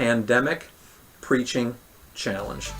Pandemic Preaching Challenge.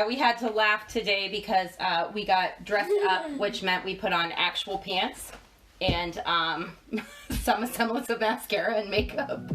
We had to laugh today because we got dressed up, which meant we put on actual pants and some semblance of mascara and makeup.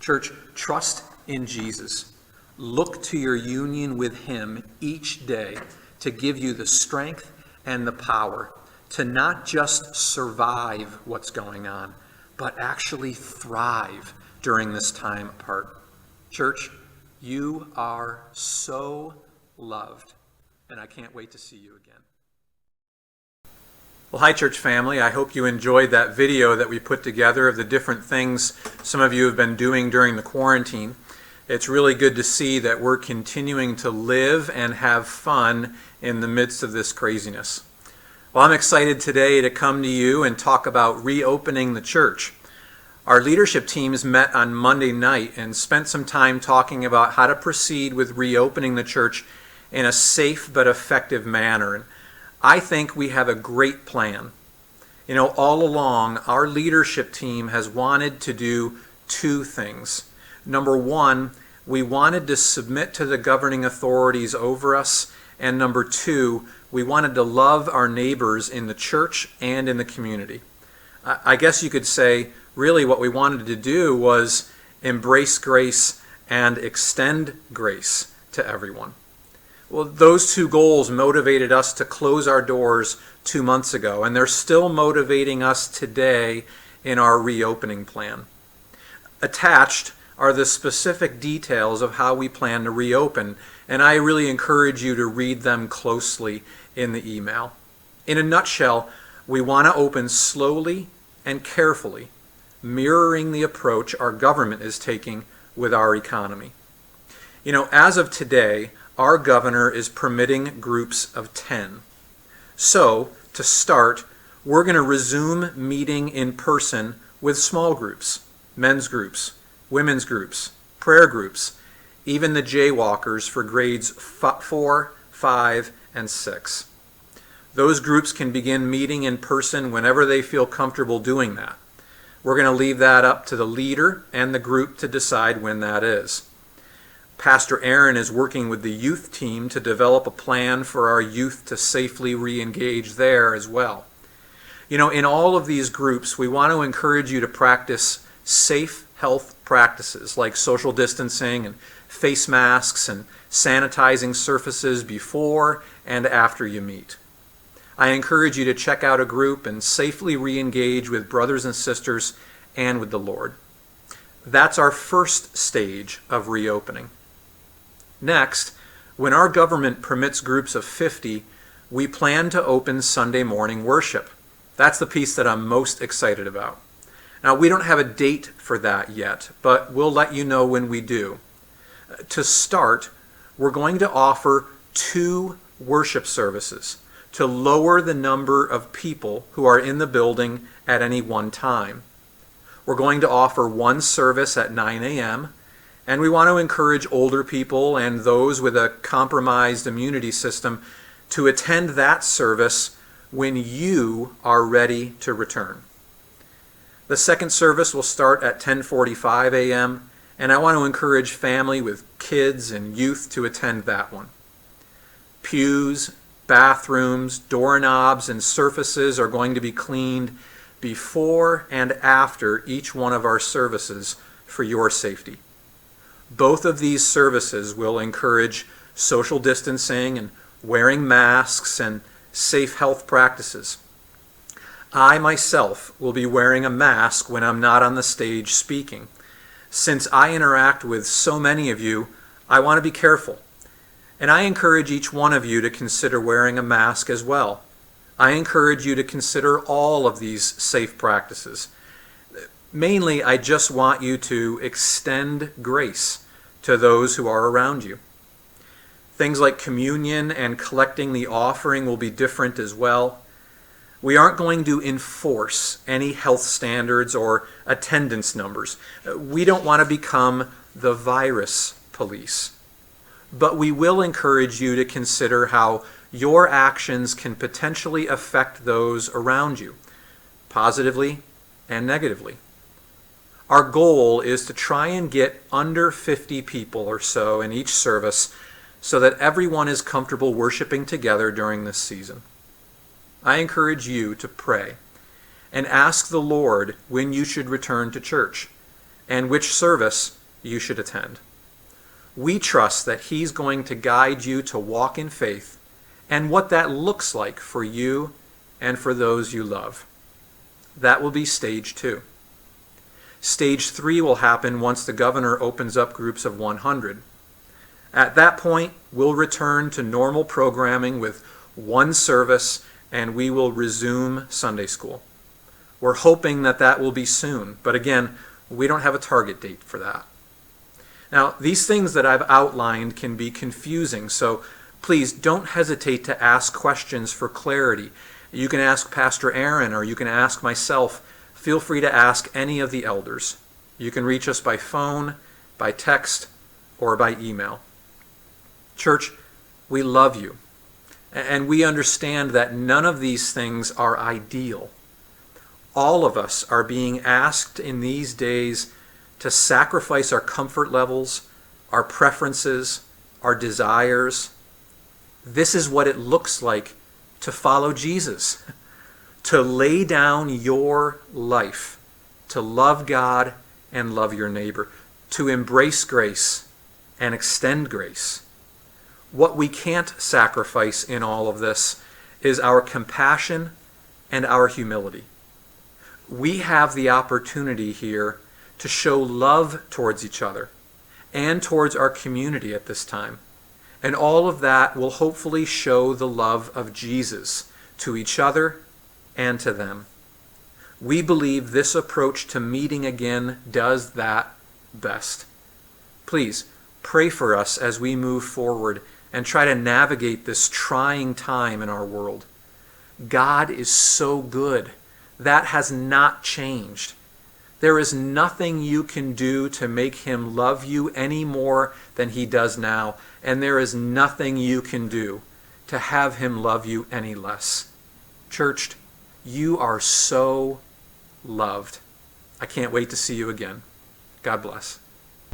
Church, trust in Jesus. Look to your union with him each day to give you the strength and the power to not just survive what's going on, but actually thrive during this time apart. Church, you are so loved, and I can't wait to see you again. Well, hi, church family. I hope you enjoyed that video that we put together of the different things some of you have been doing during the quarantine. It's really good to see that we're continuing to live and have fun in the midst of this craziness. Well, I'm excited today to come to you and talk about reopening the church. Our leadership teams met on Monday night and spent some time talking about how to proceed with reopening the church in a safe but effective manner. I think we have a great plan. You know, all along, our leadership team has wanted to do two things. Number one, we wanted to submit to the governing authorities over us, and number two, we wanted to love our neighbors in the church and in the community. I guess you could say really what we wanted to do was embrace grace and extend grace to everyone. Well, those two goals motivated us to close our doors 2 months ago, and they're still motivating us today in our reopening plan. Attached are the specific details of how we plan to reopen, and I really encourage you to read them closely in the email. In a nutshell, we want to open slowly and carefully, mirroring the approach our government is taking with our economy. You know, as of today, our governor is permitting groups of 10. So, to start, we're going to resume meeting in person with small groups, men's groups, women's groups, prayer groups, even the jaywalkers for grades 4, 5, and 6. Those groups can begin meeting in person whenever they feel comfortable doing that. We're going to leave that up to the leader and the group to decide when that is. Pastor Aaron is working with the youth team to develop a plan for our youth to safely re-engage there as well. You know, in all of these groups, we want to encourage you to practice safe health practices like social distancing and face masks and sanitizing surfaces before and after you meet. I encourage you to check out a group and safely re-engage with brothers and sisters and with the Lord. That's our first stage of reopening. Next, when our government permits groups of 50, we plan to open Sunday morning worship. That's the piece that I'm most excited about. Now, we don't have a date for that yet, but we'll let you know when we do. To start, we're going to offer 2 worship services to lower the number of people who are in the building at any one time. We're going to offer 1 service at 9 a.m., and we want to encourage older people and those with a compromised immunity system to attend that service when you are ready to return. The second service will start at 10:45 a.m., and I want to encourage family with kids and youth to attend that one. Pews, bathrooms, doorknobs, and surfaces are going to be cleaned before and after each one of our services for your safety. Both of these services will encourage social distancing and wearing masks and safe health practices. I myself will be wearing a mask when I'm not on the stage speaking. Since I interact with so many of you, I want to be careful. And I encourage each one of you to consider wearing a mask as well. I encourage you to consider all of these safe practices. Mainly, I just want you to extend grace to those who are around you. Things like communion and collecting the offering will be different as well. We aren't going to enforce any health standards or attendance numbers. We don't want to become the virus police. But we will encourage you to consider how your actions can potentially affect those around you, positively and negatively. Our goal is to try and get under 50 people or so in each service so that everyone is comfortable worshiping together during this season. I encourage you to pray and ask the Lord when you should return to church and which service you should attend. We trust that He's going to guide you to walk in faith and what that looks like for you and for those you love. That will be stage 2. Stage 3 will happen once the governor opens up groups of 100. At that point, we'll return to normal programming with 1 service, and we will resume Sunday school. We're hoping that that will be soon, but again, we don't have a target date for that. Now, these things that I've outlined can be confusing, so please don't hesitate to ask questions for clarity. You can ask Pastor Aaron or you can ask myself. Feel free to ask any of the elders. You can reach us by phone, by text, or by email. Church, we love you, and we understand that none of these things are ideal. All of us are being asked in these days to sacrifice our comfort levels, our preferences, our desires. This is what it looks like to follow Jesus, to lay down your life, to love God and love your neighbor, to embrace grace and extend grace. What we can't sacrifice in all of this is our compassion and our humility. We have the opportunity here to show love towards each other and towards our community at this time. And all of that will hopefully show the love of Jesus to each other and to them. We believe this approach to meeting again does that best. Please pray for us as we move forward and try to navigate this trying time in our world. God is so good. That has not changed. There is nothing you can do to make him love you any more than he does now, and there is nothing you can do to have him love you any less. Church, you are so loved. I can't wait to see you again. God bless.